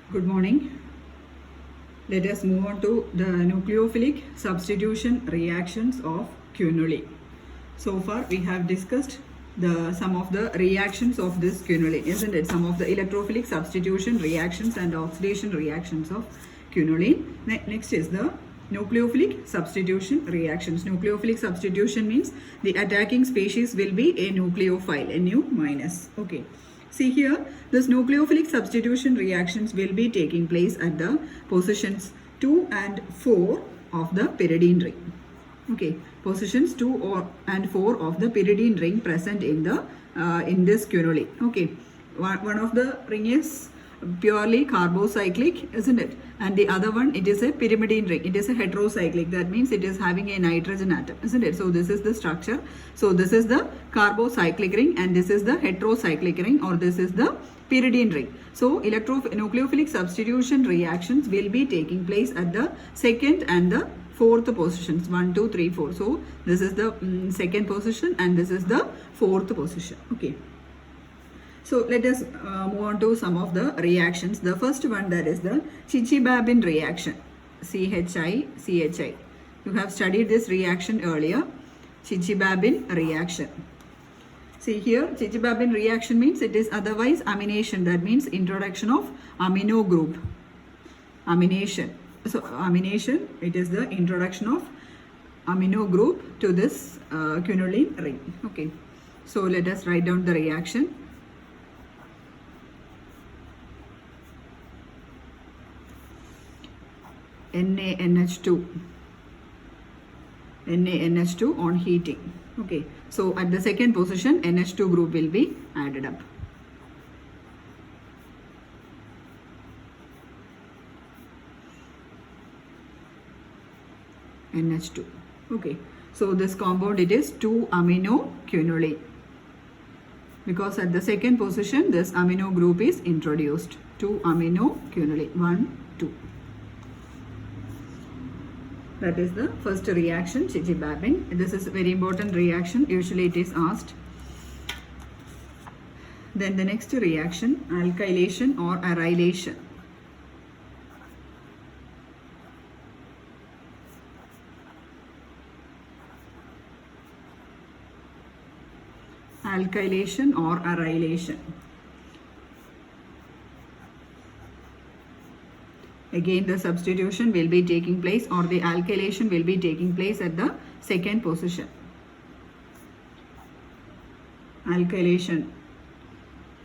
Good morning. Let us move on to the nucleophilic substitution reactions of quinoline. So far we have discussed some of the reactions of this quinoline, isn't it? Some of the electrophilic substitution reactions and oxidation reactions of quinoline. Next is the nucleophilic substitution reactions. Nucleophilic substitution means the attacking species will be a nucleophile, Nu-. Okay. See here, this nucleophilic substitution reactions will be taking place at the positions 2 and 4 of the pyridine ring. Okay, positions 2 and 4 of the pyridine ring present in this quinoline. Okay, one of the ring is purely carbocyclic, isn't it? And the other one, it is a pyrimidine ring. It is a heterocyclic. That means it is having a nitrogen atom, isn't it? So this is the structure. So this is the carbocyclic ring and this is the heterocyclic ring, or this is the pyridine ring. So nucleophilic substitution reactions will be taking place at the second and the fourth positions, 1, 2, 3, 4. So this is the second position and this is the fourth position. Okay. So let us move on to some of the reactions. The first one, that is the Chichi-Babin reaction, CHI. You have studied this reaction earlier, Chichi-Babin reaction. See here, Chichi-Babin reaction means it is otherwise amination. That means introduction of amino group. Amination. So amination, it is the introduction of amino group to this quinoline ring. Okay. So let us write down the reaction. NaNH2 on heating. Okay, so at the second position NH2 group will be added up. NH2. Okay, so this compound, it is 2-amino quinoline, because at the second position this amino group is introduced. 2-amino quinoline, 1, 2. That is the first reaction, Chichi-Babin. This is a very important reaction. Usually it is asked. Then the next reaction, alkylation or arylation. Alkylation or arylation. Again, the substitution will be taking place, or the alkylation will be taking place at the second position. Alkylation.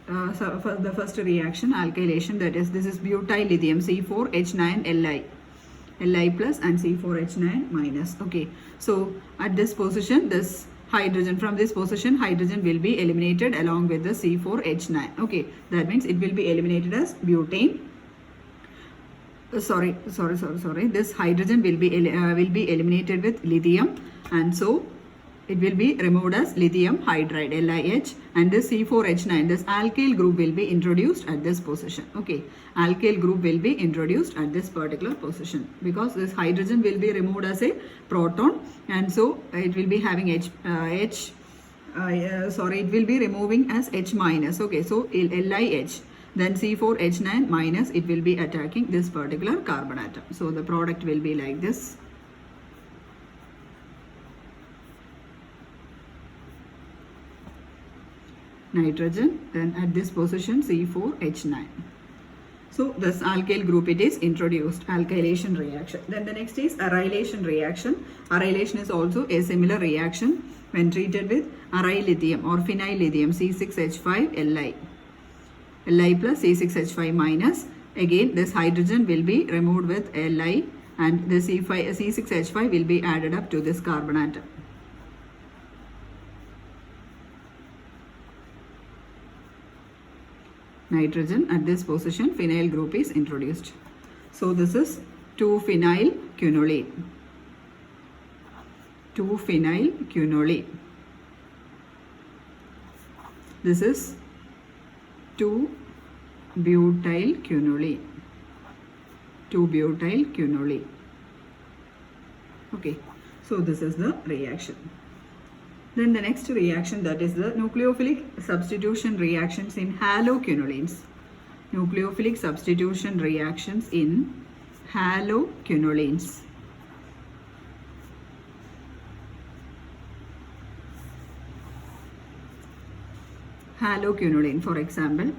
So for the first reaction, alkylation, that is, this is butyl lithium, C4H9Li. Li plus and C4H9 minus. Okay. So at this position, this hydrogen, from this position, hydrogen will be eliminated along with the C4H9. Okay. That means it will be eliminated as butane. Sorry. This hydrogen will be eliminated with lithium, and so it will be removed as lithium hydride, LiH, and this C4H9, this alkyl group will be introduced at this position. Okay, alkyl group will be introduced at this particular position, because this hydrogen will be removed as a proton, and so it will be having it will be removing as H minus. Okay, so LiH. Then C4H9 minus, it will be attacking this particular carbon atom. So the product will be like this. Nitrogen, then at this position C4H9. So this alkyl group, it is introduced, alkylation reaction. Then the next is arylation reaction. Arylation is also a similar reaction when treated with aryl lithium or phenyl lithium, C6H5Li. Li plus C6H5 minus. Again, this hydrogen will be removed with Li, and the C6H5 will be added up to this carbon atom. Nitrogen, at this position phenyl group is introduced. So this is 2-phenyl quinoline. 2-phenyl quinoline. This is 2-butyl quinoline. 2-butyl quinoline. Okay, so this is the reaction. Then the next reaction, that is the nucleophilic substitution reactions in haloquinolines. nucleophilic substitution reactions in haloquinolines. Haloquinoline, for example,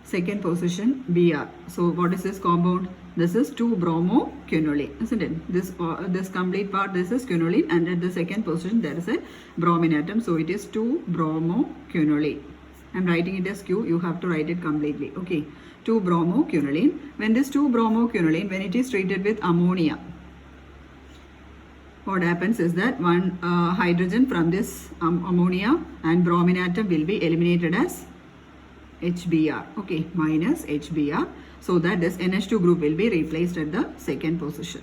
second position Br. So what is this compound? This is 2-bromoquinoline, isn't it? This complete part, this is quinoline, and at the second position there is a bromine atom. So it is 2-bromoquinoline. I'm writing it as Q. You have to write it completely. Okay, 2-bromoquinoline. When this 2-bromoquinoline, when it is treated with ammonia, what happens is that one hydrogen from this ammonia and bromine atom will be eliminated as HBr, okay, minus HBr, so that this NH2 group will be replaced at the second position.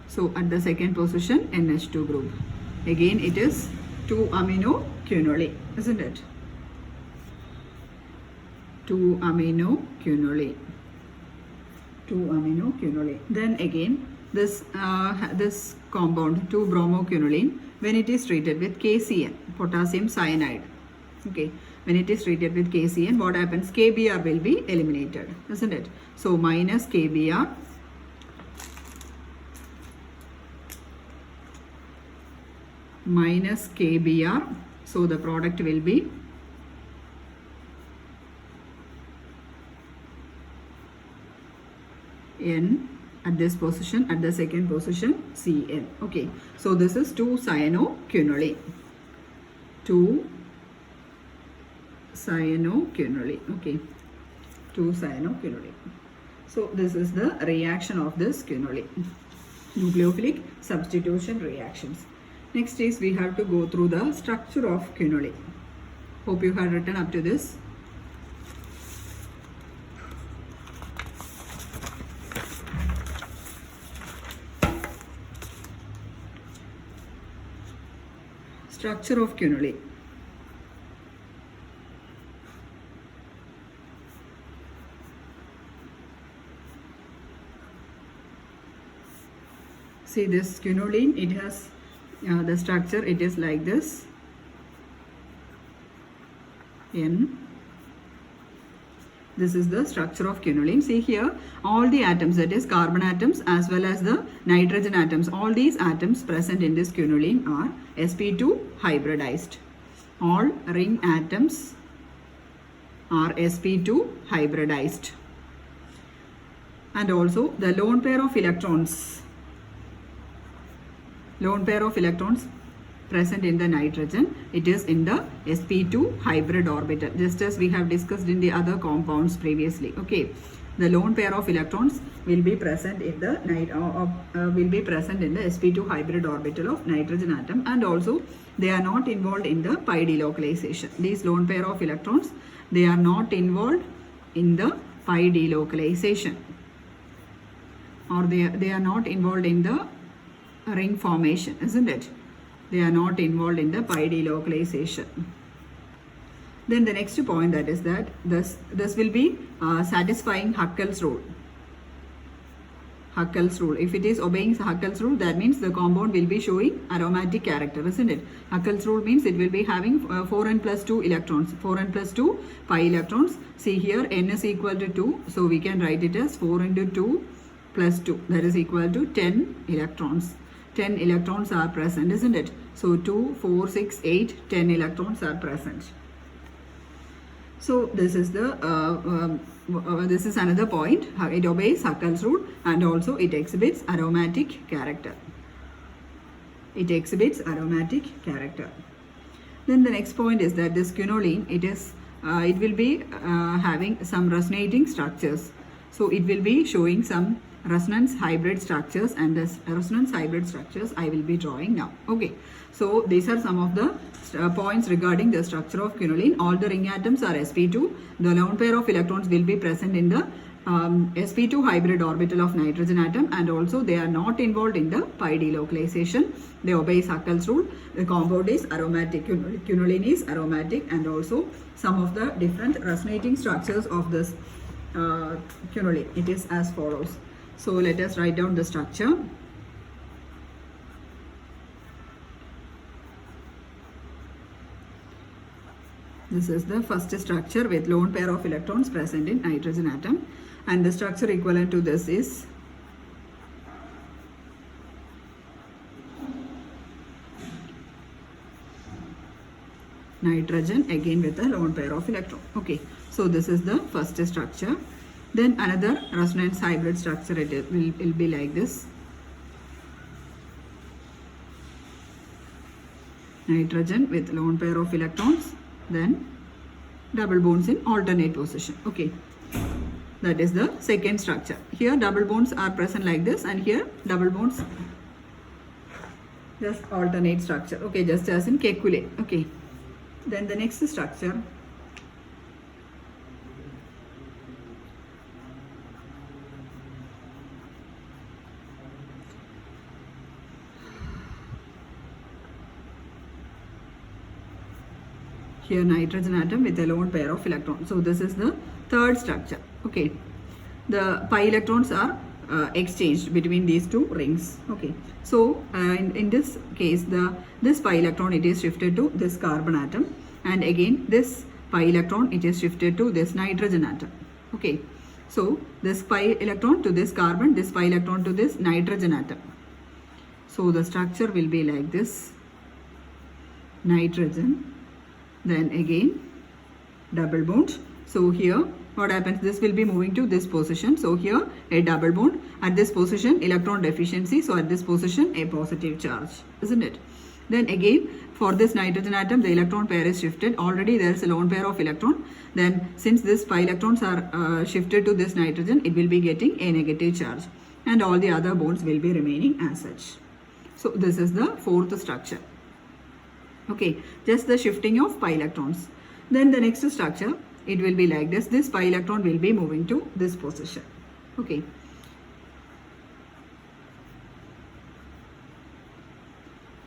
So at the second position, NH2 group. Again, it is 2-aminoquinoline, isn't it? 2-aminoquinoline. 2-aminoquinoline. Then again, this compound 2-bromoquinoline, when it is treated with KCN, potassium cyanide, okay, when it is treated with KCN, what happens? KBr will be eliminated, isn't it? So minus KBr, minus KBr, so the product will be N at this position, at the second position Cn. Okay, so this is 2-cyanoquinoline. 2-cyanoquinoline. Okay, 2-cyanoquinoline. So this is the reaction of this quinoline, nucleophilic substitution reactions. Next is we have to go through the structure of quinoline. Hope you have written up to this. Structure of quinoline. See this quinoline, it has the structure, it is like this. N. This is the structure of quinoline. See here, all the atoms, that is carbon atoms as well as the nitrogen atoms, all these atoms present in this quinoline are sp2 hybridized. All ring atoms are sp2 hybridized. And also the lone pair of electrons present in the nitrogen, it is in the sp2 hybrid orbital, just as we have discussed in the other compounds previously. Okay, the lone pair of electrons will be present in the sp2 hybrid orbital of nitrogen atom, and also they are not involved in the pi delocalization. These lone pair of electrons, they are not involved in the pi delocalization, or they are not involved in the ring formation, isn't it? They are not involved in the pi delocalization. Then the next point, that is that this will be satisfying Huckel's rule. Huckel's rule. If it is obeying Huckel's rule, that means the compound will be showing aromatic character, isn't it? Huckel's rule means it will be having 4n plus 2 electrons, 4n plus 2 pi electrons. See here, n is equal to 2, so we can write it as 4 into 2 plus 2, that is equal to 10 electrons. 10 electrons are present, isn't it? So 2, 4, 6, 8, 10 electrons are present. So this is the this is another point. It obeys Huckel's rule and also it exhibits aromatic character. It exhibits aromatic character. Then the next point is that this quinoline, it will be having some resonating structures. So it will be showing some resonance hybrid structures, and this resonance hybrid structures I will be drawing now. Okay, so these are some of the points regarding the structure of quinoline. All the ring atoms are sp2. The lone pair of electrons will be present in the sp2 hybrid orbital of nitrogen atom, and also they are not involved in the pi delocalization. They obey Huckel's rule. The compound is aromatic. Quinoline is aromatic, and also some of the different resonating structures of this quinoline. It is as follows. So let us write down the structure. This is the first structure with lone pair of electrons present in nitrogen atom, and the structure equivalent to this is nitrogen again with a lone pair of electron. Okay, so this is the first structure. Then another resonance hybrid structure, it will be like this. Nitrogen with lone pair of electrons, then double bonds in alternate position. Okay, that is the second structure. Here double bonds are present like this, and here double bonds just alternate structure. Okay, just as in Kekulé. Okay, then the next structure, here nitrogen atom with a lone pair of electrons. So this is the third structure. Okay, the pi electrons are exchanged between these two rings. Okay, so in this case, this pi electron, it is shifted to this carbon atom, and again this pi electron, it is shifted to this nitrogen atom. Okay, so this pi electron to this carbon, this pi electron to this nitrogen atom. So the structure will be like this: nitrogen, then again double bond. So here what happens, this will be moving to this position. So here a double bond, at this position electron deficiency, so at this position a positive charge, isn't it? Then again for this nitrogen atom, the electron pair is shifted. Already there is a lone pair of electron. Then since this pi electrons are shifted to this nitrogen, it will be getting a negative charge, and all the other bonds will be remaining as such. So this is the fourth structure. Okay, just the shifting of pi electrons. Then the next structure, it will be like this. This pi electron will be moving to this position. Okay,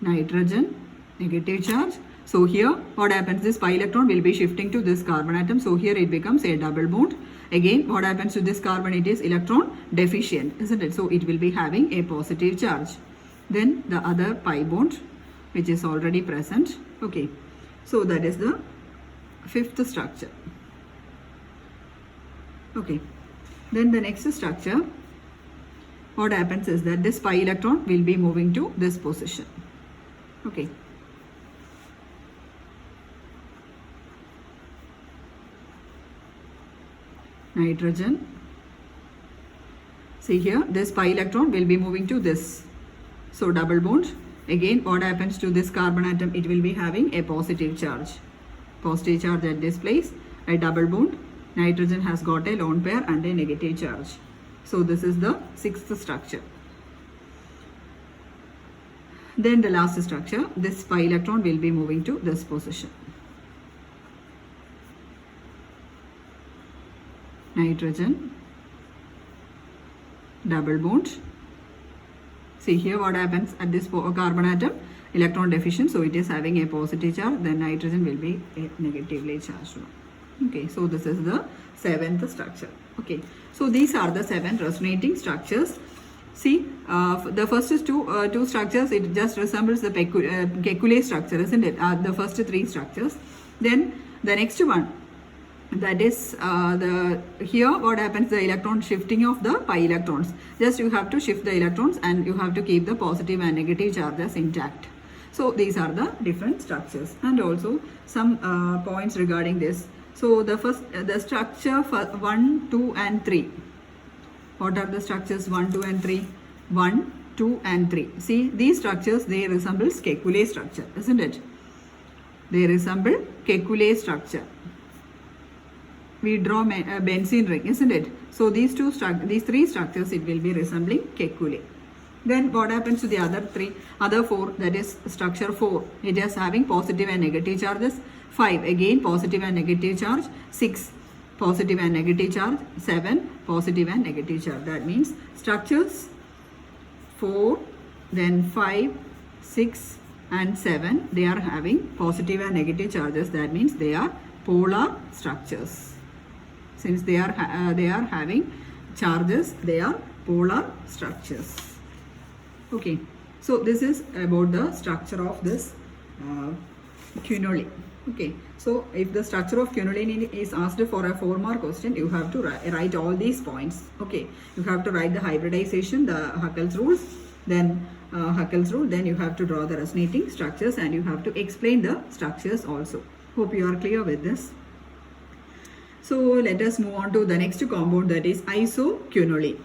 nitrogen, negative charge. So here what happens, this pi electron will be shifting to this carbon atom. So here it becomes a double bond. Again what happens to this carbon, it is electron deficient, isn't it? So it will be having a positive charge. Then the other pi bond, which is already present. Okay, so that is the fifth structure. Okay, then the next structure, what happens is that this pi electron will be moving to this position. Okay, nitrogen, see here this pi electron will be moving to this, so double bond. Again what happens to this carbon atom, it will be having a positive charge at this place, a double bond. Nitrogen has got a lone pair and a negative charge. So this is the sixth structure. Then the last structure, this pi electron will be moving to this position. Nitrogen, double bond. See here what happens at this carbon atom, electron deficient, so it is having a positive charge, then nitrogen will be a negatively charged one. Okay, so this is the seventh structure. Okay, so these are the 7 resonating structures. See, the first two structures, it just resembles the Kekulé structure, isn't it? The first 3 structures. Then the next one, that is here what happens, the electron shifting of the pi electrons. Just you have to shift the electrons and you have to keep the positive and negative charges intact. So these are the different structures, and also some points regarding this. So the structure for 1, 2 and 3. What are the structures 1, 2 and 3? 1, 2 and 3. See, these structures, they resemble Kekulé structure, isn't it? They resemble Kekulé structure. We draw a benzene ring, isn't it? So these 3 structures, it will be resembling Kekulé. Then what happens to the other 4, that is structure 4. It is having positive and negative charges. 5, again positive and negative charge. 6, positive and negative charge. 7, positive and negative charge. That means structures 4, then 5, 6 and 7, they are having positive and negative charges. That means they are polar structures. Since they are having charges, they are polar structures. Okay, so this is about the structure of this quinoline. Okay, so if the structure of quinoline is asked for a 4-mark question, you have to write all these points. Okay, you have to write the hybridization, the Huckel's rules, then Huckel's rule, then you have to draw the resonating structures and you have to explain the structures also. Hope you are clear with this. So let us move on to the next compound, that is isoquinoline.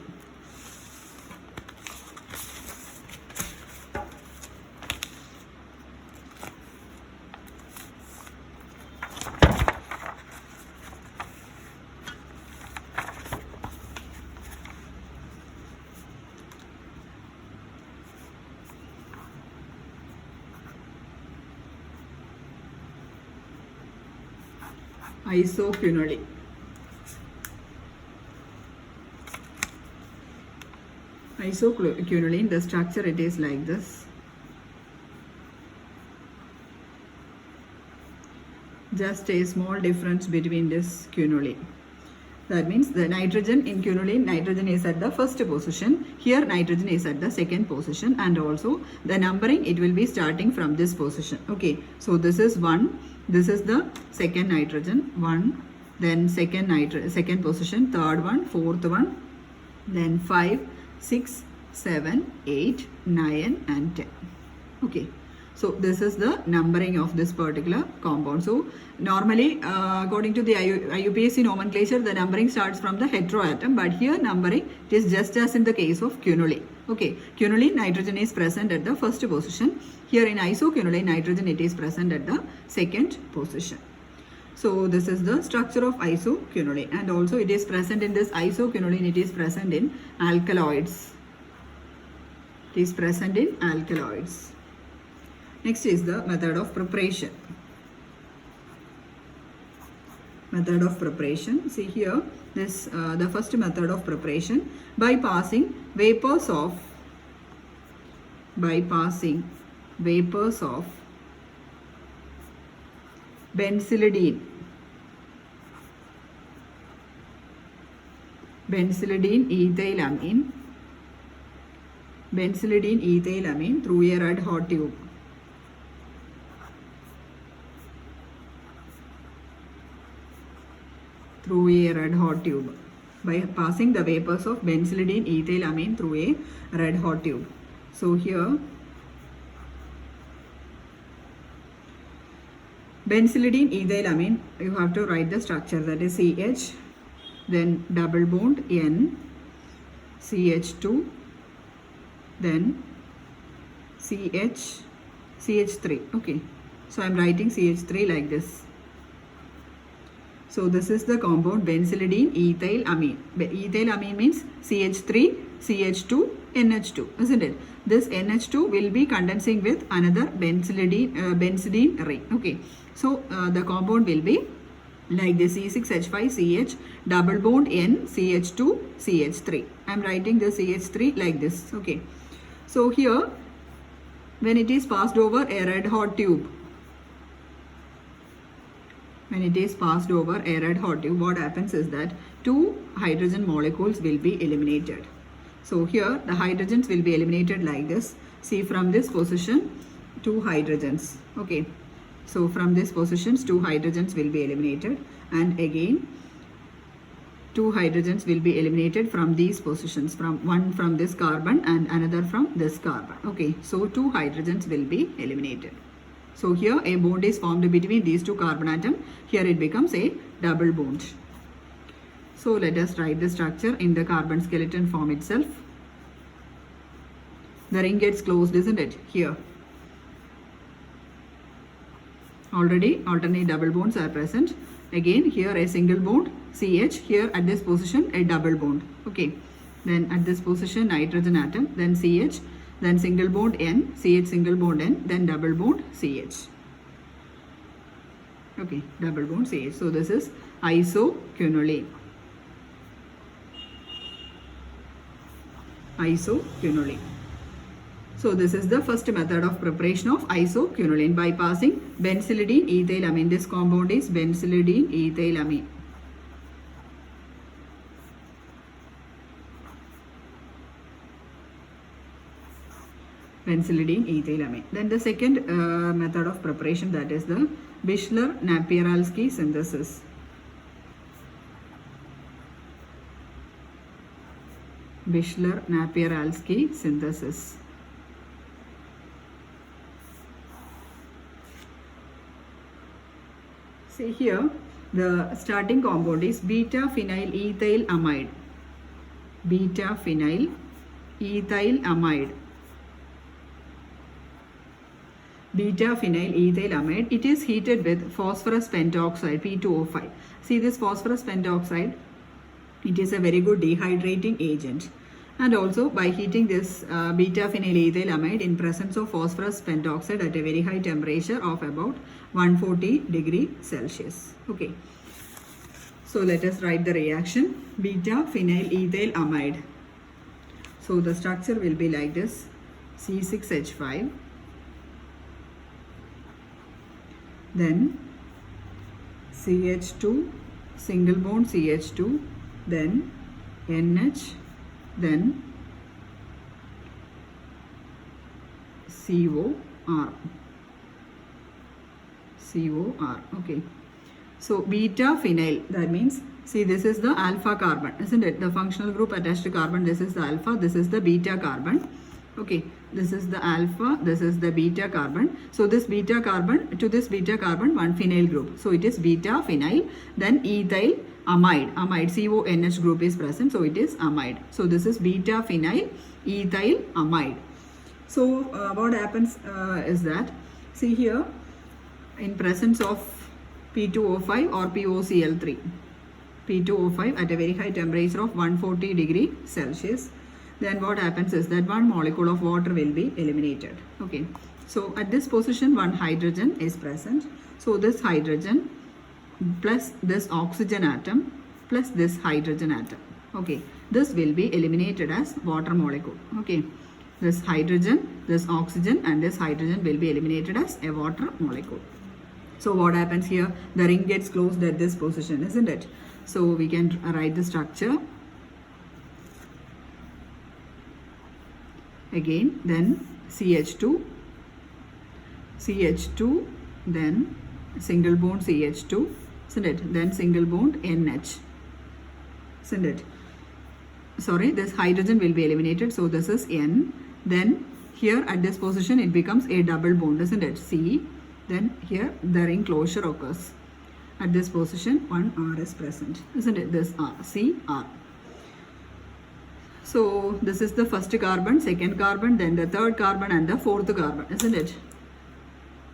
Isoquinoline. Isoquinoline, the structure it is like this. Just a small difference between this quinoline. That means the nitrogen in quinoline, nitrogen is at the first position. Here nitrogen is at the second position, and also the numbering, it will be starting from this position. Okay, so this is 1. This is the second nitrogen, 1. Then second position, third one, fourth one. Then 5, 6, 7, 8, 9 and 10. Okay. So this is the numbering of this particular compound. So normally according to the IUPAC nomenclature, the numbering starts from the heteroatom, but here numbering it is just as in the case of quinoline. Okay, quinoline nitrogen is present at the first position. Here in isoquinoline nitrogen it is present at the second position. So this is the structure of isoquinoline, and also it is present in this isoquinoline, it is present in alkaloids. It is present in alkaloids. Next is the method of preparation. Method of preparation. See here, this the first method of preparation, by passing vapors of benzylidene ethylamine through a red hot tube. By passing the vapors of benzylidene ethylamine through a red hot tube. So here benzylidene ethylamine, you have to write the structure, that is CH, then double bond N, CH2, then CH3. Okay, so I am writing CH3 like this. So this is the compound benzylidene ethylamine. Ethylamine means CH3, CH2, NH2, isn't it? This NH2 will be condensing with another benzidine ring. Okay, so the compound will be like this: C6H5CH double bond N, CH2, CH3. I am writing the CH3 like this. Okay, so here when it is passed over a red hot tube, what happens is that 2 hydrogen molecules will be eliminated. So here the hydrogens will be eliminated like this. See, from this position 2 hydrogens. Okay, so from this positions 2 hydrogens will be eliminated, and again 2 hydrogens will be eliminated from these positions, from one from this carbon and another from this carbon. Okay, so 2 hydrogens will be eliminated. So here a bond is formed between these 2 carbon atoms. Here it becomes a double bond. So let us write the structure in the carbon skeleton form itself. The ring gets closed, isn't it? Here already alternate double bonds are present. Again here a single bond CH, here at this position a double bond. Okay, then at this position nitrogen atom, then CH, then single bond N, CH single bond N, then double bond CH. Okay, double bond CH. So this is isoquinoline. So this is the first method of preparation of isoquinoline, by passing benzylidene ethylamine. This compound is benzylidene ethylamine. benzylidene ethylamine. Then the second method of preparation, that is the Bischler-Napieralski synthesis. Bischler-Napieralski synthesis. See here, the starting compound is beta-phenyl ethyl amide. Beta-phenyl ethyl amide. Beta-phenyl ethyl amide. It is heated with phosphorus pentoxide, P2O5. See this phosphorus pentoxide, it is a very good dehydrating agent. And also by heating this beta-phenyl ethyl amide in presence of phosphorus pentoxide at a very high temperature of about 140 degrees Celsius. Okay. So let us write the reaction. Beta-phenyl ethyl amide. So the structure will be like this. C6H5. Then CH2, single bond CH2, then NH, then COR. Okay. So beta phenyl, that means, see, this is the alpha carbon, isn't it? The functional group attached to carbon, this is the alpha, this is the beta carbon. Okay, this is the alpha, this is the beta carbon. So this beta carbon, to this beta carbon, one phenyl group. So it is beta phenyl, then ethyl amide. Amide, CONH group is present, so it is amide. So this is beta phenyl ethyl amide. So what happens is that, see here, in presence of P2O5 or POCl3, P2O5 at a very high temperature of 140 degrees Celsius, then what happens is that one molecule of water will be eliminated. Okay, so at this position one hydrogen is present. So this hydrogen plus this oxygen atom plus this hydrogen atom, okay, this will be eliminated as water molecule. Okay, this hydrogen, this oxygen and this hydrogen will be eliminated as a water molecule. So what happens here, the ring gets closed at this position, isn't it? So we can write the structure again, then CH2, then single bond CH2, isn't it? Then single bond NH, isn't it? Sorry, this hydrogen will be eliminated, so this is N. Then here at this position it becomes a double bond, isn't it? C. Then here the ring closure occurs. At this position one R is present, isn't it? This R, C, R. So this is the first carbon, second carbon, then the third carbon and the fourth carbon, isn't it?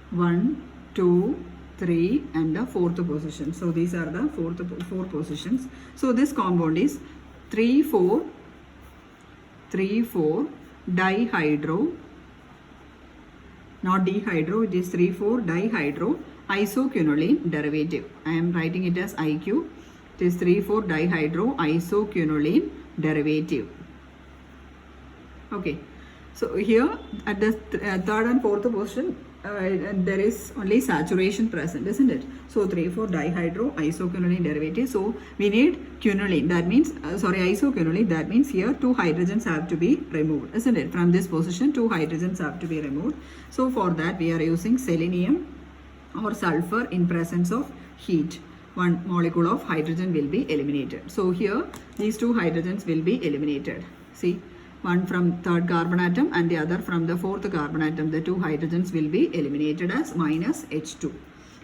1, 2, 3 and the fourth position. So these are the four positions. So this compound is 3,4 dihydro, not dihydro, it is 3,4 dihydro isoquinoline derivative. I am writing it as IQ. It is 3,4 dihydro isoquinoline derivative. Okay, so here at the third and fourth position there is only saturation present, isn't it? So 3,4 dihydro isoquinoline derivative. So we need quinoline, that means isoquinoline, that means here two hydrogens have to be removed, isn't it? From this position two hydrogens have to be removed. So for that we are using selenium or sulfur in presence of heat. One molecule of hydrogen will be eliminated. So here these two hydrogens will be eliminated. See, one from third carbon atom and the other from the fourth carbon atom. The two hydrogens will be eliminated as minus H2.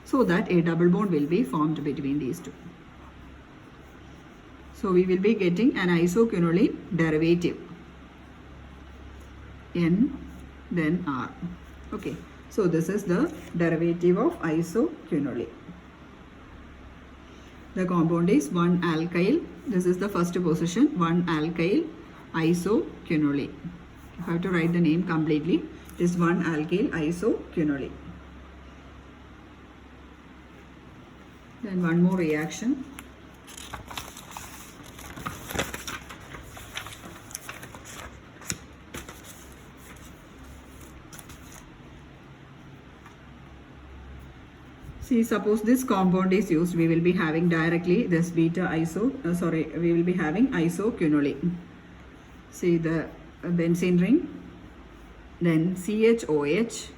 So that a double bond will be formed between these two. So we will be getting an isoquinoline derivative. N, then R. Okay. So this is the derivative of isoquinoline. The compound is 1-alkyl. This is the first position, 1-alkyl isoquinoline. You have to write the name completely. It is 1-alkyl isoquinoline. Then one more reaction. See, suppose this compound is used, we will be having directly this we will be having isoquinoline. See the benzene ring, then CHOH,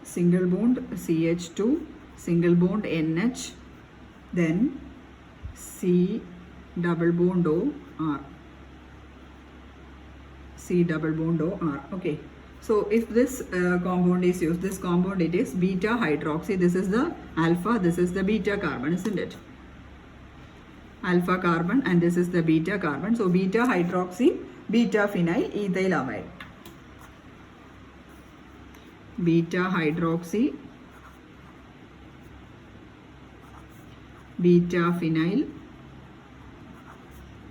single bond CH2, single bond NH, then C double bond O R, C double bond O R. Okay, so if this compound is used, this compound it is beta hydroxy. This is the alpha, this is the beta carbon, isn't it? Alpha carbon and this is the beta carbon. So beta hydroxy beta phenyl ethylamide. Beta hydroxy beta phenyl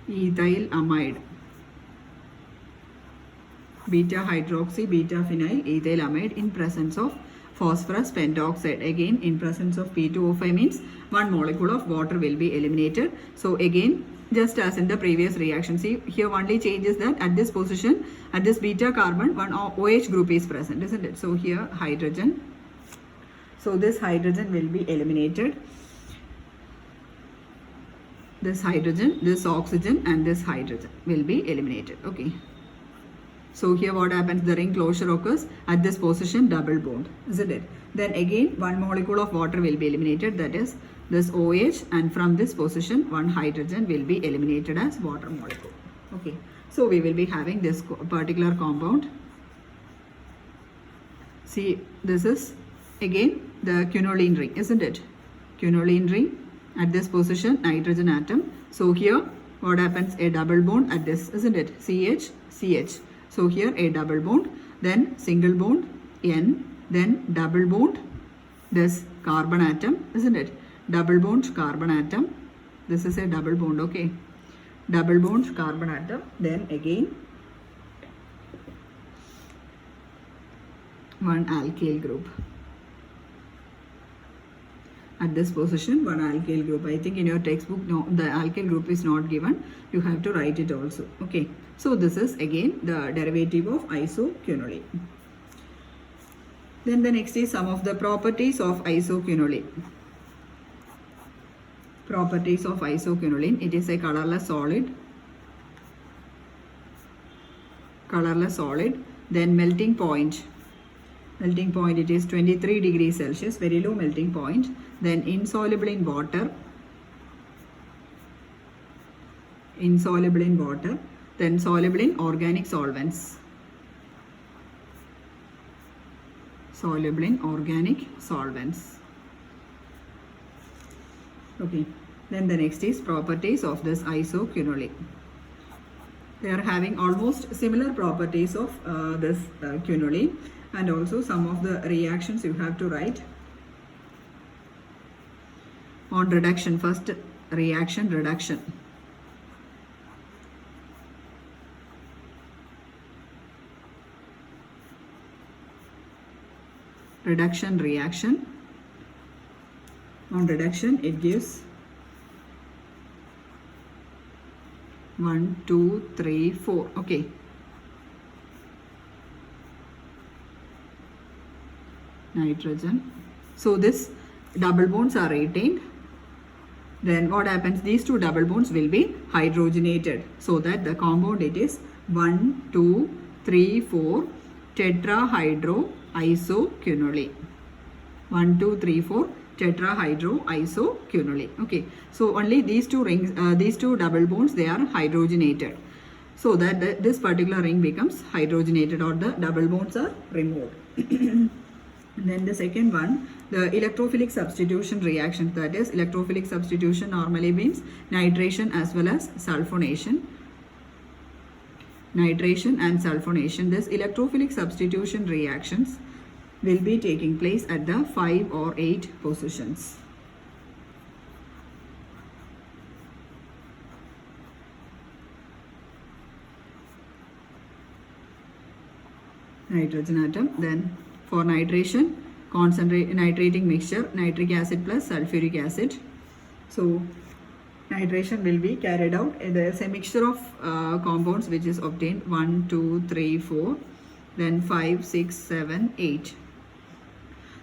ethylamide. Beta hydroxy beta phenyl ethylamide in presence of phosphorus pentoxide. Again, in presence of P2O5 means one molecule of water will be eliminated. So again, just as in the previous reaction, see here only change is that at this position, at this beta carbon, one OH group is present, isn't it? So here hydrogen. So this hydrogen will be eliminated. This hydrogen, this oxygen and this hydrogen will be eliminated. Okay. So here what happens, the ring closure occurs at this position, double bond, isn't it? Then again one molecule of water will be eliminated, that is this OH, and from this position one hydrogen will be eliminated as water molecule. Okay, so we will be having this particular compound. See, this is again the quinoline ring, isn't it? Quinoline ring, at this position nitrogen atom. So here what happens, a double bond at this, isn't it? CH, CH. So here a double bond, then single bond N, then double bond this carbon atom, isn't it? Double bond carbon atom. This is a double bond, okay? Double bond carbon atom. Then again one alkyl group. At this position one alkyl group. I think in your textbook no, the alkyl group is not given. You have to write it also. Okay. So this is again the derivative of isoquinoline. Then the next is some of the properties of isoquinoline. Properties of isoquinoline. It is a colorless solid. Colorless solid. Then melting point. Melting point, it is 23 degrees Celsius, very low melting point. Then insoluble in water. Insoluble in water. Then soluble in organic solvents. Soluble in organic solvents. Okay. Then the next is properties of this isoquinoline. They are having almost similar properties of this quinoline, and also some of the reactions you have to write. On reduction, first reaction, reduction. Reduction reaction. On reduction, it gives 1, 2, 3, 4. Okay. Nitrogen. So this double bonds are retained. Then what happens? These two double bonds will be hydrogenated, so that the compound it is 1, 2, 3, 4 tetrahydroisoquinoline. 1, 2, 3, 4 tetrahydroisoquinoline. Okay, so only these two rings, these two double bonds, they are hydrogenated, so that this particular ring becomes hydrogenated, or the double bonds are removed. And then the second one, the electrophilic substitution reaction. That is, electrophilic substitution normally means nitration as well as sulfonation. Nitration and sulfonation. This electrophilic substitution reactions will be taking place at the 5 or 8 positions. Nitrogen atom. Then for nitration, nitrating mixture, nitric acid plus sulfuric acid. So nitration will be carried out. There is a mixture of compounds which is obtained 1, 2, 3, 4, then 5, 6, 7, 8.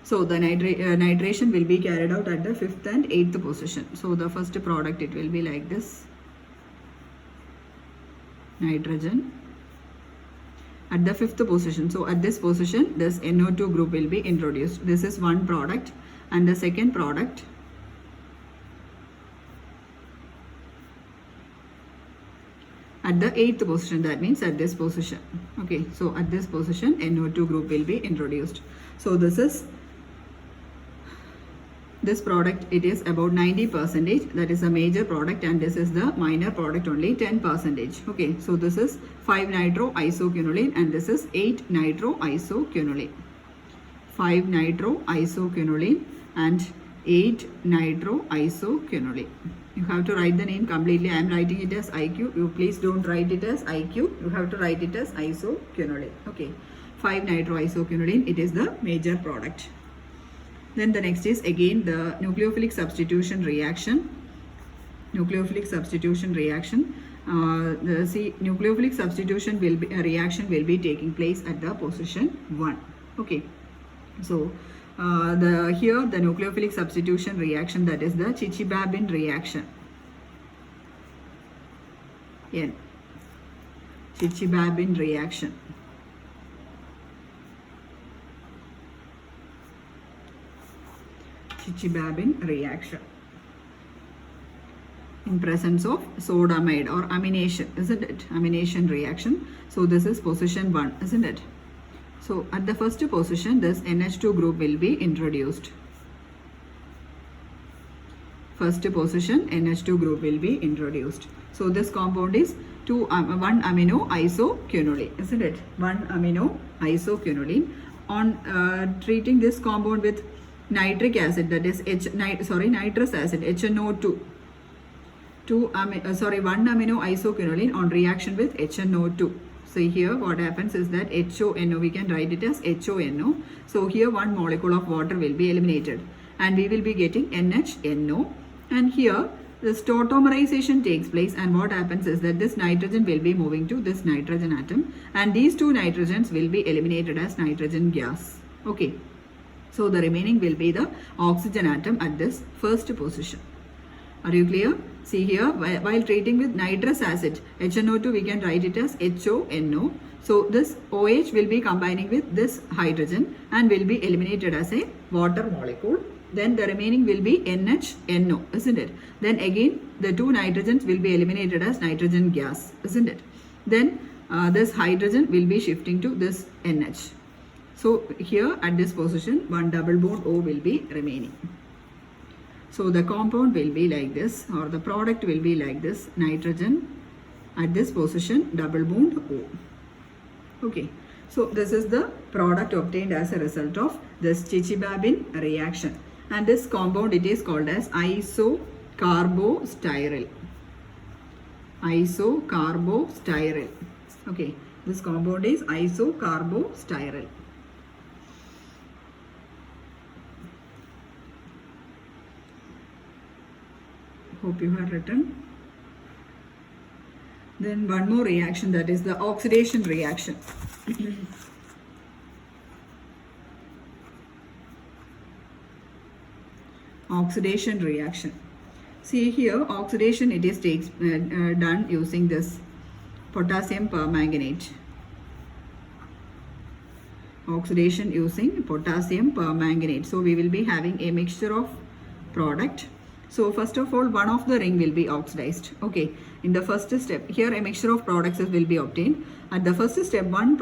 So the nitration will be carried out at the 5th and 8th position. So the first product, it will be like this. Nitrogen. at the fifth position. So at this position, this NO2 group will be introduced. This is one product, and the second product at the eighth position, that means at this position. Okay, so at this position NO2 group will be introduced. So this product, it is about 90%, that is a major product, and this is the minor product, only 10%. Okay, so this is 5-nitroisoquinoline and this is 8-nitroisoquinoline. 5-nitroisoquinoline and 8-nitroisoquinoline. You have to write the name completely. I am writing it as IQ. You please don't write it as IQ. You have to write it as isoquinoline. Okay, 5-nitroisoquinoline, it is the major product. Then the next is again the nucleophilic substitution reaction. Nucleophilic substitution reaction. Nucleophilic substitution reaction will be taking place at the position 1. Okay, so here the nucleophilic substitution reaction, that is the Chichibabin reaction. N. Chichibabin reaction. Chichibabin reaction in presence of sodamide or amination, isn't it? Amination reaction. So this is position 1, isn't it? So at the first position, this NH2 group will be introduced. First position, NH2 group will be introduced. So this compound is 1-amino-isoquinoline, isn't it? 1-amino-isoquinoline. On treating this compound with nitric acid, that is nitrous acid, HNO2. 1-amino-isoquinoline on reaction with HNO2. So here what happens is that HONO, we can write it as HONO. So here one molecule of water will be eliminated and we will be getting NHNO. And here the tautomerization takes place, and what happens is that this nitrogen will be moving to this nitrogen atom, and these two nitrogens will be eliminated as nitrogen gas. Okay, so the remaining will be the oxygen atom at this first position. Are you clear? See here, while treating with nitrous acid, HNO2, we can write it as HONO. So this OH will be combining with this hydrogen and will be eliminated as a water molecule. Then the remaining will be NHNO, isn't it? Then again, the two nitrogens will be eliminated as nitrogen gas, isn't it? Then this hydrogen will be shifting to this NH. So here at this position, one double bond O will be remaining. So the compound will be like this, or the product will be like this: nitrogen at this position, double bond O. Okay, so this is the product obtained as a result of this Chichibabin reaction, and this compound, it is called as isocarbostyrol. Isocarbostyrol. Okay, this compound is isocarbostyrol. Hope you have written. Then one more reaction, that is the oxidation reaction. Oxidation reaction. See here, oxidation, it is done using this potassium permanganate. Oxidation using potassium permanganate. So we will be having a mixture of product. So first of all, one of the ring will be oxidized. Okay, in the first step, here a mixture of products will be obtained. At the first step, one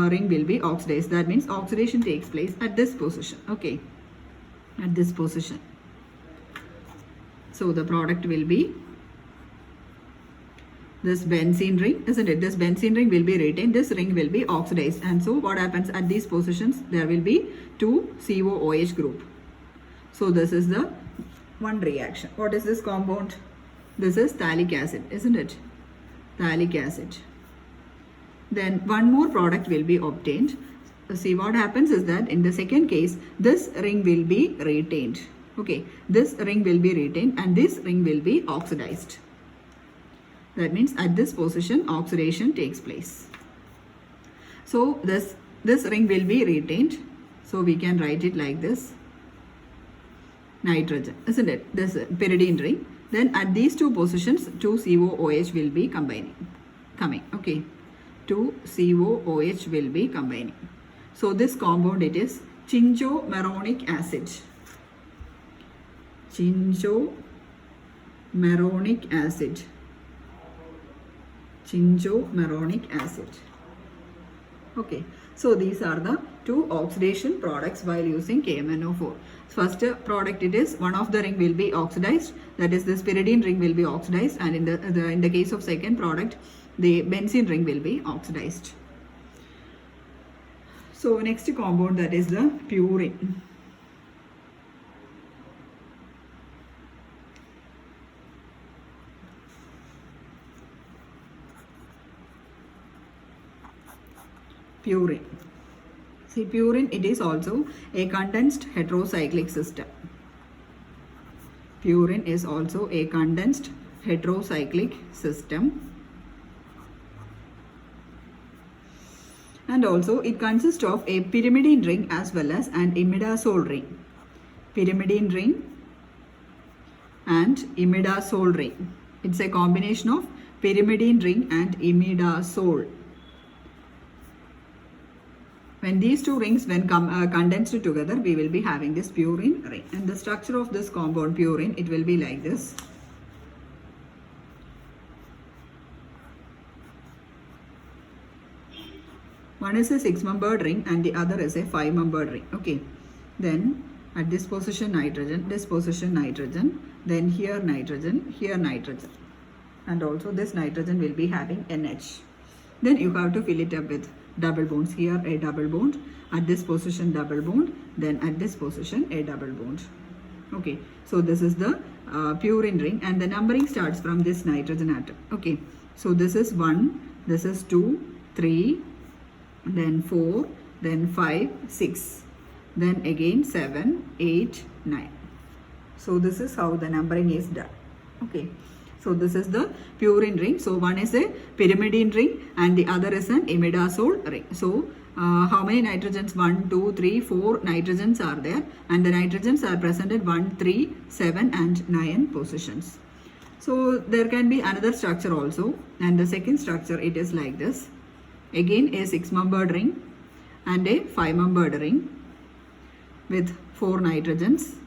ring will be oxidized. That means oxidation takes place at this position. Okay, at this position. So the product will be this benzene ring, isn't it? This benzene ring will be retained. This ring will be oxidized. And so what happens at these positions? There will be two COOH group. So this is the one reaction. What is this compound? This is phthalic acid, isn't it? Phthalic acid. Then one more product will be obtained. See, what happens is that in the second case, this ring will be retained. Okay, this ring will be retained and this ring will be oxidized. That means at this position, oxidation takes place. So this ring will be retained. So we can write it like this: nitrogen, isn't it? This pyridine ring. Then at these two positions, two COOH will be coming. Okay. two COOH will be combining. So this compound, it is chinchomeronic acid. Chinchomeronic acid. Chinchomeronic acid. Okay, so these are the two oxidation products while using KMnO4. First product, it is one of the ring will be oxidized, that is the pyridine ring will be oxidized, and in the case of second product, the benzene ring will be oxidized. So next compound, that is the purine. Purine. See, purine, it is also a condensed heterocyclic system. Purine is also a condensed heterocyclic system. And also it consists of a pyrimidine ring as well as an imidazole ring. Pyrimidine ring and imidazole ring. It's a combination of pyrimidine ring and imidazole. When these two rings when condensed together, we will be having this purine ring. And the structure of this compound purine, it will be like this. One is a 6-membered ring and the other is a 5-membered ring. Okay. Then at this position nitrogen, then here nitrogen, here nitrogen. And also this nitrogen will be having NH. Then you have to fill it up with double bonds. Here a double bond, at this position double bond, then at this position a double bond. Okay, so this is the purine ring, and the numbering starts from this nitrogen atom. Okay, so this is 1, this is 2, 3, then 4, then 5, 6, then again 7, 8, 9. So this is how the numbering is done. Okay. So this is the purine ring. So one is a pyrimidine ring and the other is an imidazole ring. So how many nitrogens? 1, 2, 3, 4 nitrogens are there, and the nitrogens are present at 1, 3, 7 and 9 positions. So there can be another structure also, and the second structure, it is like this. Again a 6-membered ring and a 5-membered ring with 4 nitrogens.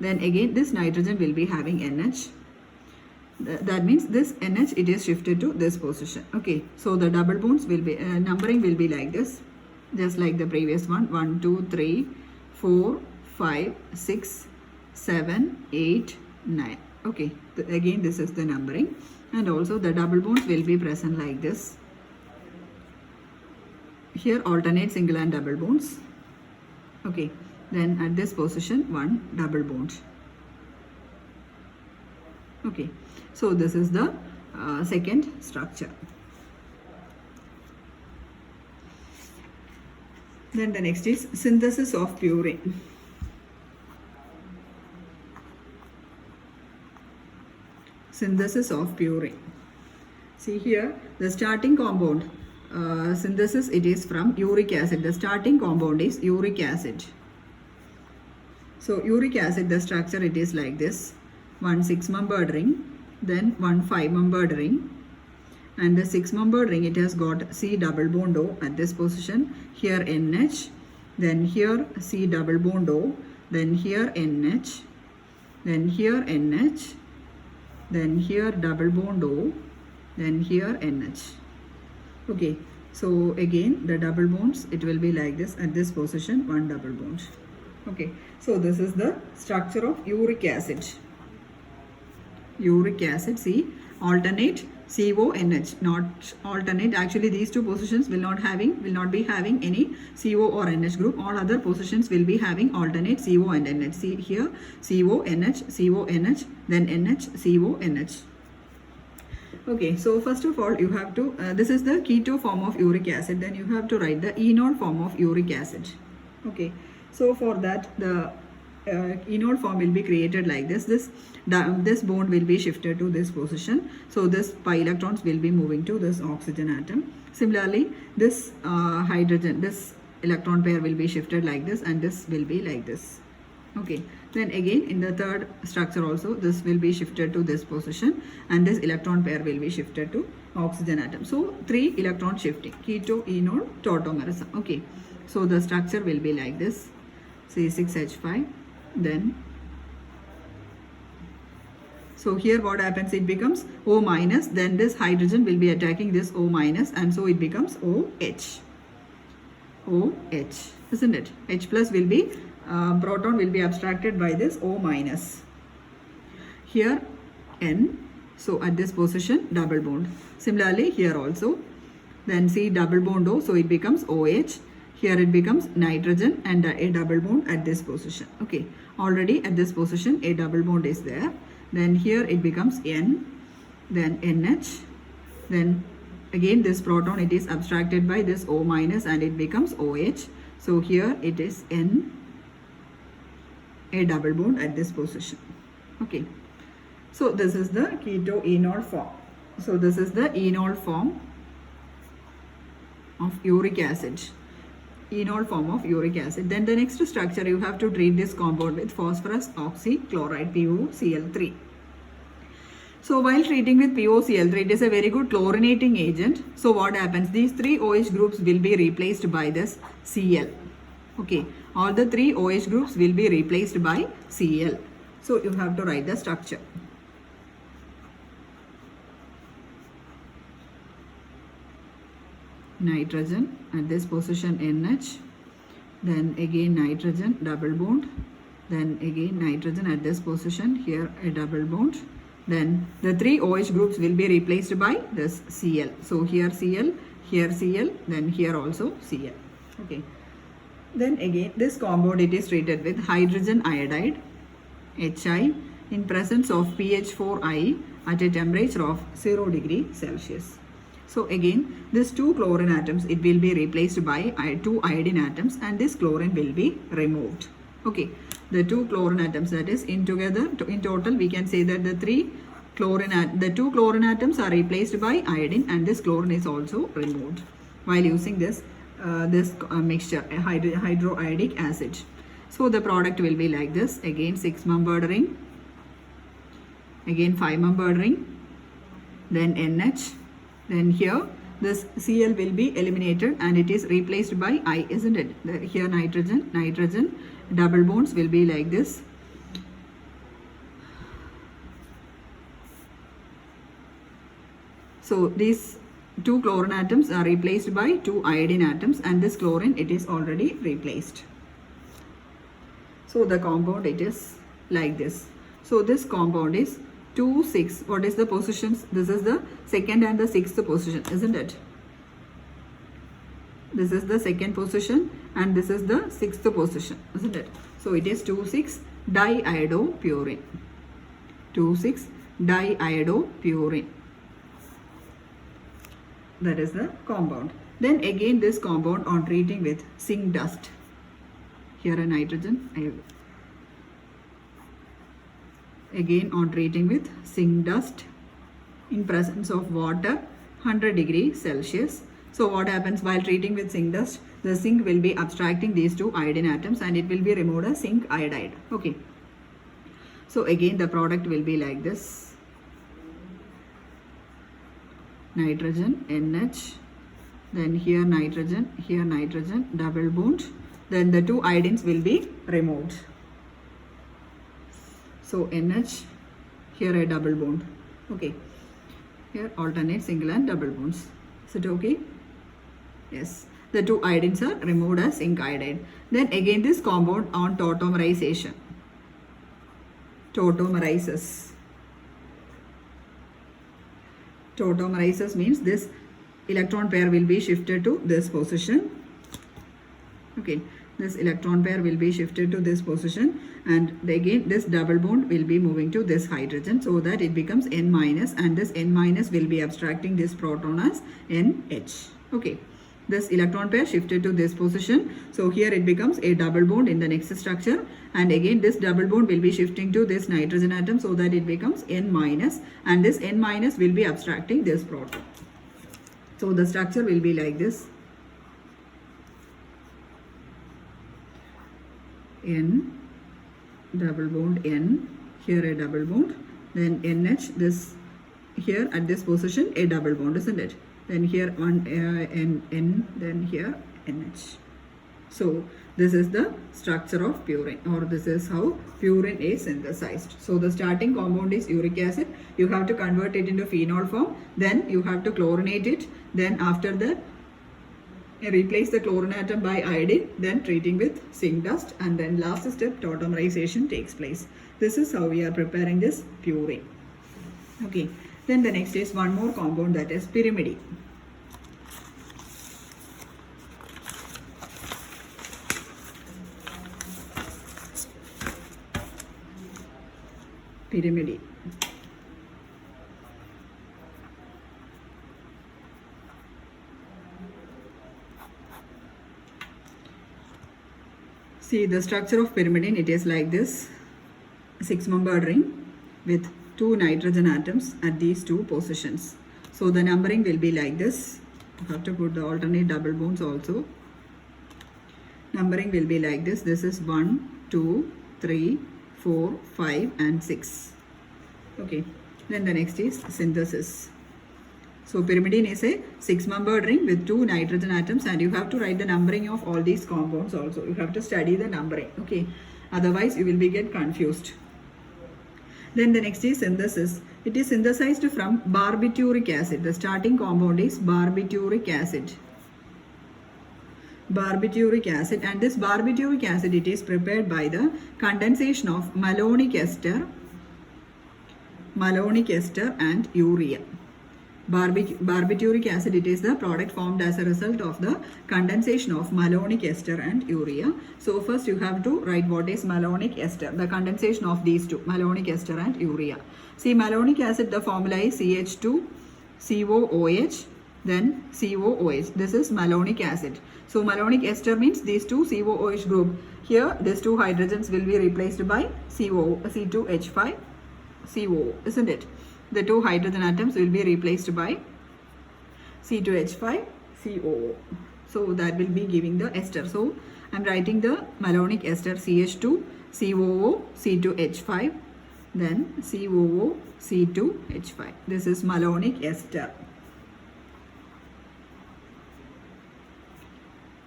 Then again this nitrogen will be having NH. That means this NH, it is shifted to this position. Okay, so the double bonds will be numbering will be like this, just like the previous one. 1, 2, 3, 4, 5, 6, 7, 8, 9. Okay, again this is the numbering, and also the double bonds will be present like this. Here alternate single and double bonds. Okay, then at this position 1 double bond. Okay, so this is the second structure. Then the next is synthesis of purine. Synthesis of purine. See here, the starting compound synthesis, it is from uric acid. The starting compound is uric acid. So uric acid, the structure, it is like this. 1 6-membered ring, then 1 5-membered ring, and the 6-membered ring, it has got C double bond O at this position. Here NH, then here C double bond O, then here NH, then here NH, then here double bond O, then here NH. Okay, so again the double bonds, it will be like this. At this position 1 double bond. Okay, so this is the structure of uric acid. Uric acid, see, alternate CONH, not alternate. Actually these two positions will not be having any CO or NH group. All other positions will be having alternate CO and NH. See here, CONH, CONH, then NH, CONH. Okay, so first of all you have to, this is the keto form of uric acid, then you have to write the enol form of uric acid. Okay, so for that the enol form will be created like this. This bond will be shifted to this position. So this pi electrons will be moving to this oxygen atom. Similarly, this hydrogen, this electron pair will be shifted like this, and this will be like this. Okay, then again in the third structure also this will be shifted to this position and this electron pair will be shifted to oxygen atom. So 3 electron shifting, keto, enol, tautomerism. Okay, so the structure will be like this, C6H5, then so here what happens, it becomes O minus, then this hydrogen will be attacking this O minus and so it becomes OH. OH, isn't it? H plus will be, proton will be abstracted by this O minus. Here N, so at this position double bond. Similarly here also, then C double bond O, so it becomes OH. Here it becomes nitrogen and a double bond at this position. Okay, already at this position a double bond is there. Then here it becomes N, then NH, then again this proton it is abstracted by this O minus and it becomes OH. So here it is N, a double bond at this position. Okay, so this is the keto enol form. So this is the enol form of uric acid. Enol form of uric acid. Then the next structure, you have to treat this compound with phosphorus oxychloride, POCl3. So while treating with POCl3, it is a very good chlorinating agent. So what happens? These 3 OH groups will be replaced by this Cl. Okay, all the 3 OH groups will be replaced by Cl. So you have to write the structure. Nitrogen at this position NH, then again nitrogen double bond, then again nitrogen at this position, here a double bond, then the 3 OH groups will be replaced by this Cl. So here Cl, then here also Cl. Okay, then again this compound it is treated with hydrogen iodide, Hi, in presence of pH4i at a temperature of 0 degree Celsius. So again this 2 chlorine atoms it will be replaced by 2 iodine atoms and this chlorine will be removed. Okay, the 2 chlorine atoms, that is in total we can say that the 2 chlorine atoms are replaced by iodine and this chlorine is also removed while using this mixture, hydroiodic acid. So the product will be like this, again 6-membered ring, again 5-membered ring, then NH. Then here this Cl will be eliminated and it is replaced by I, isn't it? Here nitrogen, double bonds will be like this. So these 2 chlorine atoms are replaced by 2 iodine atoms and this chlorine it is already replaced. So the compound it is like this. So this compound is 2, 6. What is the positions? This is the second and the 6th position, isn't it? This is the second position and this is the 6th position, isn't it? So it is 2,6 diiodopurine. 2,6 diiodopurine. That is the compound. Then again this compound on treating with zinc dust. Here a nitrogen. Again on treating with zinc dust in presence of water 100 degree Celsius. So what happens while treating with zinc dust? The zinc will be abstracting these 2 iodine atoms and it will be removed as zinc iodide. Okay. So again the product will be like this. Nitrogen, NH, then here nitrogen, double bond. Then the 2 iodines will be removed. So NH, here a double bond. Okay. Here alternate single and double bonds. Is it okay? Yes. The 2 iodines are removed as zinc iodide. Then again this compound on tautomerization. Tautomerizes. Tautomerizes means this electron pair will be shifted to this position. Okay. This electron pair will be shifted to this position and again this double bond will be moving to this hydrogen so that it becomes N minus and this N minus will be abstracting this proton as NH. Okay. This electron pair shifted to this position. So here it becomes a double bond in the next structure and again this double bond will be shifting to this nitrogen atom so that it becomes N minus and this N minus will be abstracting this proton. So the structure will be like this. N double bond N, here a double bond, then NH, this here at this position a double bond, isn't it? Then here one N, then here NH. So this is the structure of purine, or this is how purine is synthesized. So the starting compound is uric acid. You have to convert it into phenol form. Then you have to chlorinate it. Then after that, replace the chlorine atom by iodine. Then treating with zinc dust. And then last step, tautomerization takes place. This is how we are preparing this purine. Okay. Then the next is one more compound, that is pyrimidine. Pyrimidine. See the structure of pyrimidine, it is like this: 6-membered ring with 2 nitrogen atoms at these 2 positions. So the numbering will be like this. You have to put the alternate double bonds also. Numbering will be like this. This is 1, 2, 3, 4, 5 and 6. Okay. Then the next is synthesis. So pyrimidine is a 6-membered ring with 2 nitrogen atoms, and you have to write the numbering of all these compounds also. You have to study the numbering. Okay. Otherwise you will get confused. Then the next is synthesis. It is synthesized from barbituric acid. The starting compound is barbituric acid. Barbituric acid, and this barbituric acid, it is prepared by the condensation of malonic ester and urea. Barbituric acid, it is the product formed as a result of the condensation of malonic ester and urea. So first you have to write what is malonic ester, the condensation of these two, malonic ester and urea. See, malonic acid, the formula is CH2COOH, then COOH. This is malonic acid. So malonic ester means these two COOH group. Here these 2 hydrogens will be replaced by C2H5 COO, isn't it? The 2 hydrogen atoms will be replaced by C2H5 COO. So that will be giving the ester. So I am writing the malonic ester CH2 COO C2H5, then COO C2H5. This is malonic ester.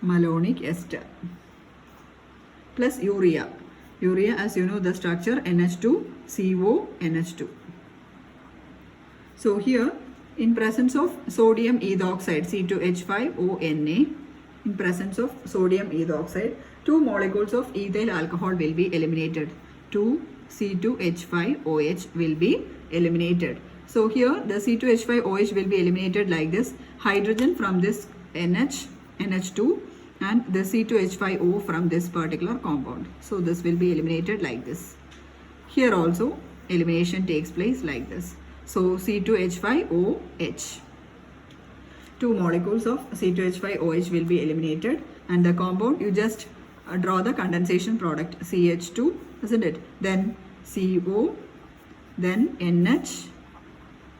Malonic ester plus urea. Urea, as you know the structure, NH2CO NH2. So here in presence of sodium ethoxide C2H5ONA, in presence of sodium ethoxide, 2 molecules of ethyl alcohol will be eliminated. 2 C2H5OH will be eliminated. So here the C2H5OH will be eliminated like this. Hydrogen from this NH2 and the C2H5O from this particular compound. So this will be eliminated like this. Here also elimination takes place like this. So C2H5OH. 2 molecules of C2H5OH will be eliminated, and the compound, you just draw the condensation product CH2, isn't it? Then CO, then NH,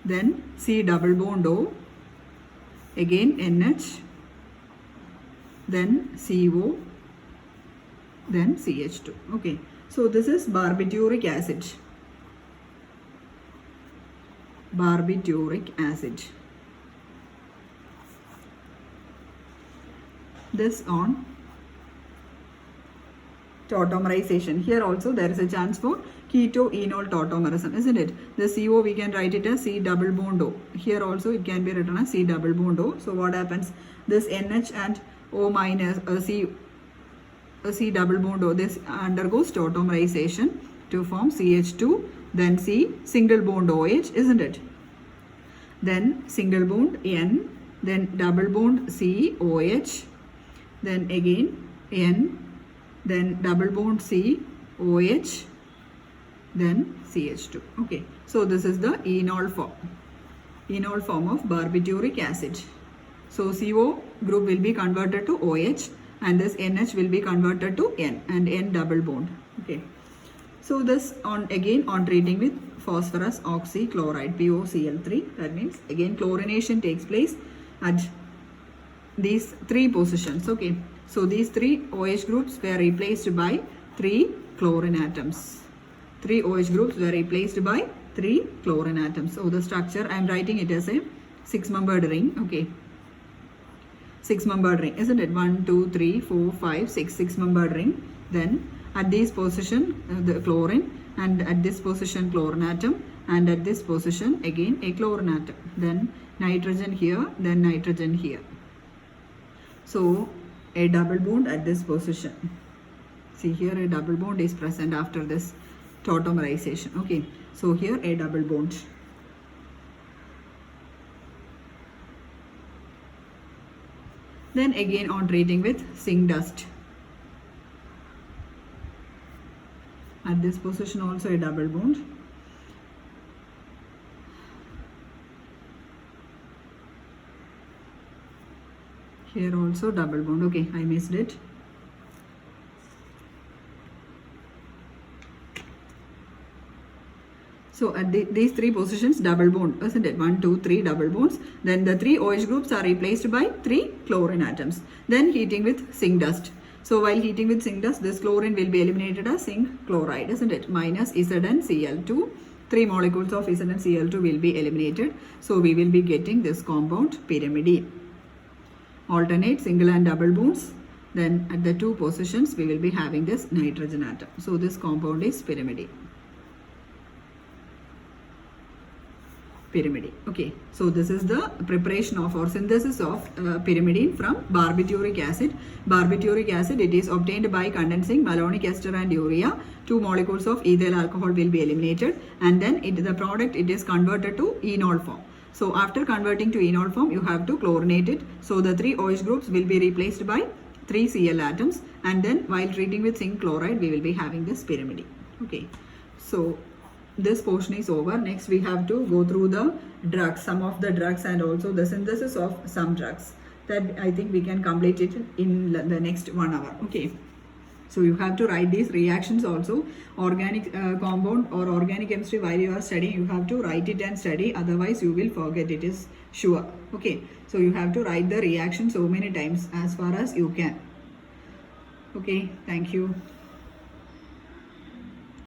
then C double bond O, again NH, then CO, then CH2. Okay, so this is barbituric acid. Barbituric acid. This on tautomerization. Here also there is a chance for keto-enol tautomerism, isn't it? The CO we can write it as C double bond O. Here also it can be written as C double bond O. So what happens? This NH and O minus C double bond O, this undergoes tautomerization to form CH2, then C single bond OH, isn't it? Then single bond N, then double bond C OH, then again N, then double bond C OH, then CH2. Okay, so this is the enol form of barbituric acid. So CO group will be converted to OH, and this NH will be converted to N, and N double bond. Okay, so this on treating with phosphorus oxychloride, POCl3, that means again chlorination takes place at these 3 positions. Okay, so these 3 OH groups were replaced by 3 chlorine atoms. 3 OH groups were replaced by 3 chlorine atoms. So the structure, I am writing it as a 6-membered ring. Okay. 6-membered ring, isn't it? 1, 2, 3, 4, 5, 6. 6-membered ring. Then at this position, the chlorine, and at this position chlorine atom, and at this position again a chlorine atom. Then nitrogen here, then nitrogen here. So a double bond at this position. See here a double bond is present after this tautomerization. Okay, so here a double bond. Then again on treating with zinc dust. At this position also a double bond. Here also double bond. Okay, I missed it. So at these 3 positions double bond, isn't it? 1, 2, 3 double bonds. Then the 3 OH groups are replaced by 3 chlorine atoms. Then heating with zinc dust. So while heating with zinc dust, this chlorine will be eliminated as zinc chloride, isn't it? Minus ZnCl2. 3 molecules of ZnCl2 will be eliminated. So we will be getting this compound pyrimidine. Alternate single and double bonds. Then at the 2 positions we will be having this nitrogen atom. So this compound is pyrimidine. Pyrimidine. Okay, so this is the preparation of or synthesis of pyrimidine from barbituric acid. Barbituric acid, it is obtained by condensing malonic ester and urea. 2 molecules of ethyl alcohol will be eliminated, and then the product it is converted to enol form. So after converting to enol form, you have to chlorinate it. So the 3 OH groups will be replaced by 3 Cl atoms, and then while treating with zinc chloride, we will be having this pyrimidine. Okay, so this portion is over. Next we have to go through the drugs, some of the drugs, and also the synthesis of some drugs. That I think we can complete it in the next 1 hour. Okay, so you have to write these reactions also. Organic compound or organic chemistry, while you are studying, you have to write it and study, otherwise you will forget, it is sure. Okay, so you have to write the reaction so many times as far as you can. Okay, thank you.